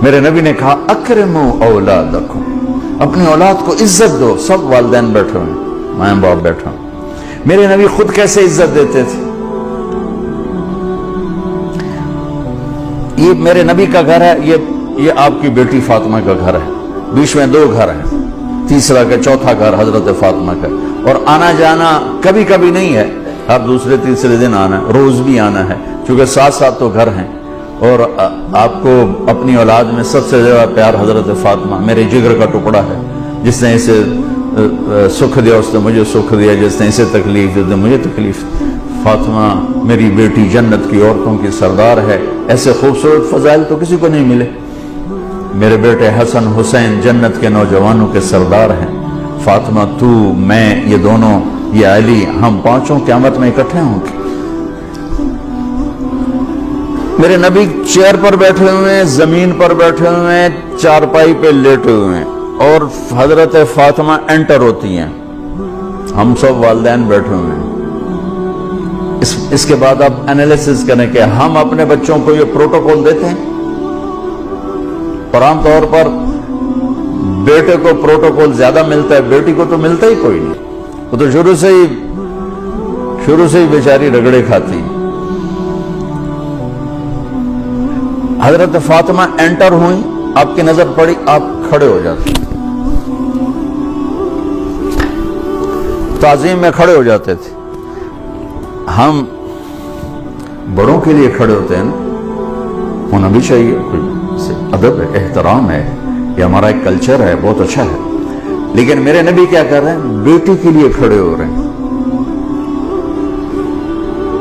میرے نبی نے کہا اکرموا اولادکم، اپنی اولاد کو عزت دو. سب والدین بیٹھے ہوئے ہیں، ماں باپ بیٹھا. میرے نبی خود کیسے عزت دیتے تھے؟ یہ میرے نبی کا گھر ہے، یہ آپ کی بیٹی فاطمہ کا گھر ہے. بیچ میں 2 گھر ہیں، تیسرا کا چوتھا گھر حضرت فاطمہ کا. اور آنا جانا کبھی کبھی نہیں ہے، ہر دوسرے تیسرے دن آنا ہے، روز بھی آنا ہے، چونکہ ساتھ تو گھر ہیں. اور آپ کو اپنی اولاد میں سب سے زیادہ پیار حضرت فاطمہ، میرے جگر کا ٹکڑا ہے. جس نے اسے سکھ دیا اس نے مجھے سکھ دیا، جس نے اسے تکلیف دی مجھے تکلیف. فاطمہ میری بیٹی جنت کی عورتوں کی سردار ہے. ایسے خوبصورت فضائل تو کسی کو نہیں ملے. میرے بیٹے حسن حسین جنت کے نوجوانوں کے سردار ہیں. فاطمہ تو، میں، یہ دونوں، یہ علی، ہم 5 قیامت میں اکٹھے ہوں گے. میرے نبی چیئر پر بیٹھے ہوئے ہیں، زمین پر بیٹھے ہوئے ہیں، چارپائی پہ لیٹے ہوئے ہیں، اور حضرت فاطمہ انٹر ہوتی ہیں. ہم سب والدین بیٹھے ہوئے ہیں. اس کے بعد آپ انالیسس کریں کہ ہم اپنے بچوں کو یہ پروٹوکول دیتے ہیں. اور عام طور پر بیٹے کو پروٹوکول زیادہ ملتا ہے، بیٹی کو تو ملتا ہی کوئی نہیں. وہ تو شروع سے ہی بیچاری رگڑے کھاتی. حضرت فاطمہ انٹر ہوئی، آپ کی نظر پڑی، آپ کھڑے ہو جاتے، تعظیم میں کھڑے ہو جاتے تھے. ہم بڑوں کے لیے کھڑے ہوتے ہیں نا، ہونا بھی چاہیے، کوئی ادب ہے، احترام ہے، یہ ہمارا ایک کلچر ہے، بہت اچھا ہے. لیکن میرے نبی کیا کر رہے ہیں؟ بیٹی کے لیے کھڑے ہو رہے ہیں.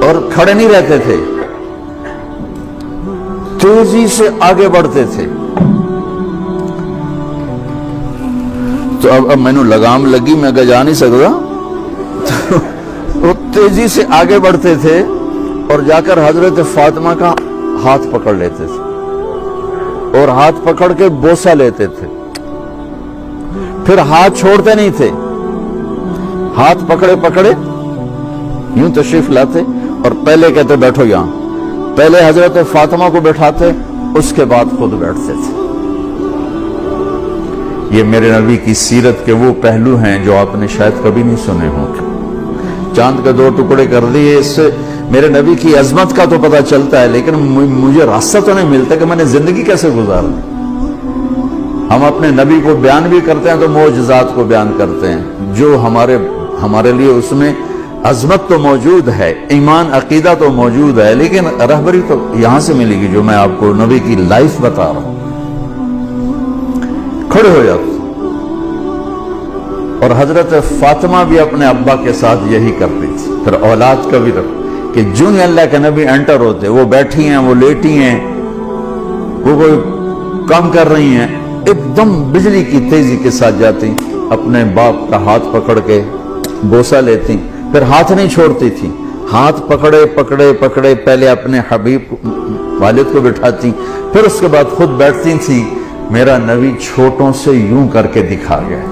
اور کھڑے نہیں رہتے تھے، تیزی سے آگے بڑھتے تھے. تو اب میں نے لگام لگی، میں جا نہیں سکتا. وہ تیزی سے آگے بڑھتے تھے اور جا کر حضرت فاطمہ کا ہاتھ پکڑ لیتے تھے اور ہاتھ پکڑ کے بوسہ لیتے تھے. پھر ہاتھ چھوڑتے نہیں تھے، ہاتھ پکڑے پکڑے یوں تشریف لاتے اور پہلے کہتے بیٹھو یہاں. پہلے حضرت فاطمہ کو بیٹھاتے، اس کے بعد خود بیٹھتے تھے. یہ میرے نبی کی سیرت کے وہ پہلو ہیں جو آپ نے شاید کبھی نہیں سنے ہوں گے. چاند کے 2 ٹکڑے کر دیے، اس سے میرے نبی کی عظمت کا تو پتہ چلتا ہے، لیکن مجھے راستہ تو نہیں ملتا کہ میں نے زندگی کیسے گزارنی. ہم اپنے نبی کو بیان بھی کرتے ہیں تو معجزات کو بیان کرتے ہیں، جو ہمارے لیے اس میں عظمت تو موجود ہے، ایمان عقیدہ تو موجود ہے، لیکن رہبری تو یہاں سے ملے گی جو میں آپ کو نبی کی لائف بتا رہا ہوں. کھڑے ہو جاتے. اور حضرت فاطمہ بھی اپنے ابا کے ساتھ یہی کرتی تھی. پھر اولاد کا بھی کہ جو ہی اللہ کے نبی انٹر ہوتے، وہ بیٹھی ہیں، وہ لیٹی ہیں، وہ کوئی کام کر رہی ہیں، ایک دم بجلی کی تیزی کے ساتھ جاتی، اپنے باپ کا ہاتھ پکڑ کے بوسہ لیتی. پھر ہاتھ نہیں چھوڑتی تھی، ہاتھ پکڑے پکڑے پکڑے پہلے اپنے حبیب والد کو بٹھاتی، پھر اس کے بعد خود بیٹھتی تھی. میرا نبی چھوٹوں سے یوں کر کے دکھا گیا.